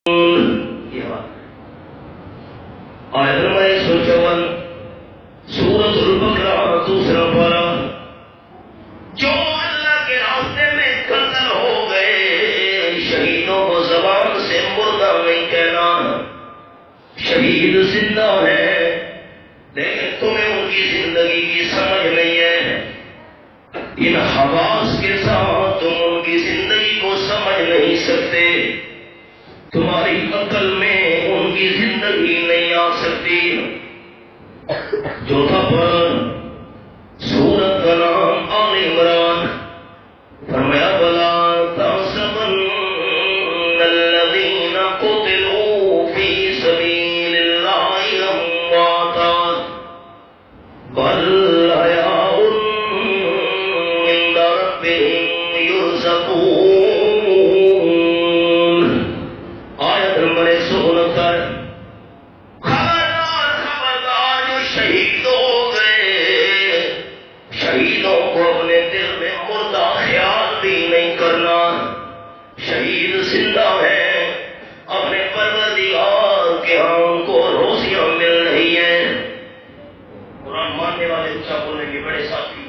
آیت نمبر 154 سورۃ البقرہ دوسرا پارہ۔ جو اللہ کے راستے میں قتل ہو گئے شہیدوں کو زبان سے مردہ نہیں کہنا، شہید زندہ ہے لیکن تمہیں ان کی زندگی کی سمجھ نہیں ہے، ان حواس کے ساتھ تم ان کی زندگی کو سمجھ نہیں سکتے، تمہاری عقل میں ان کی زندگی نہیں آ سکتی۔ چوتھا پر سورت کا نام آل عمران، فرمایا بلا تحسبن الذین قتلوا فی سبیل اللہ امواتا بل احیاء عند ربہم یرزقون۔ آیت نمبر 169۔ خبردار جو شہید ہو گئے، شہیدوں کو اپنے دل میں مردہ خیال بھی نہیں کرنا، شہید زندہ ہے، اپنے پروردگار کے ہاں ان کو روزیاں مل رہی ہیں۔ قرآن ماننے والے اونچا بولیں گے بڑے ساتھی،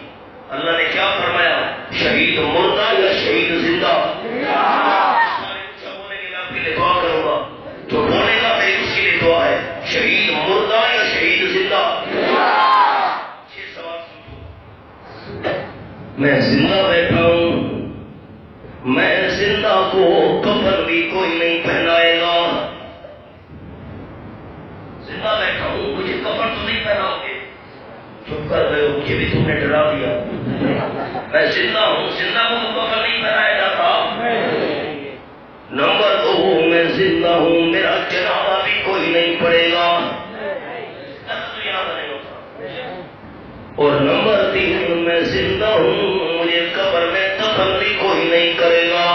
اللہ نے کیا فرمایا؟ شہید مردہ یا شہید زندہ؟ دعا کروں گا جو بولے گا میری اس کے لیے دعا ہے، شہید مردہ یا شہید زندہ؟ یہ سوال سنو، میں زندہ بیٹھا ہوں، میں زندہ کو کفن بھی کوئی نہیں پہنائے گا، زندہ بیٹھا ہوں مجھے کفن تو نہیں پہناؤ گے، چپ کر گئے ہو، مجھے بھی تم نے ڈرا دیا، میں زندہ ہوں، زندہ کو کفن نہیں پہنایا جاتا۔ نمبر 2 میں زندہ ہوں، میرا جنازہ بھی کوئی نہیں پڑے گا، اور نمبر 3 میں زندہ ہوں، مجھے قبر میں دفن بھی کوئی نہیں کرے گا۔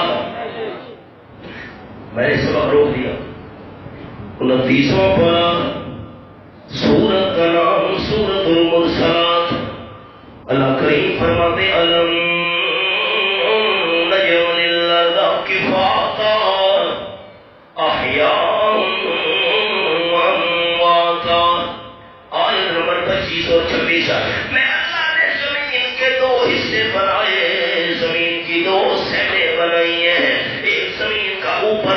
میں نے سبق روک دیا۔ 29واں پارہ سورت کا نام سورت المرسلات، اللہ کریم فرماتے علم نجعل الارض کفاتا احیاء وامواتا۔ آیت نمبر 25 اور 26 میں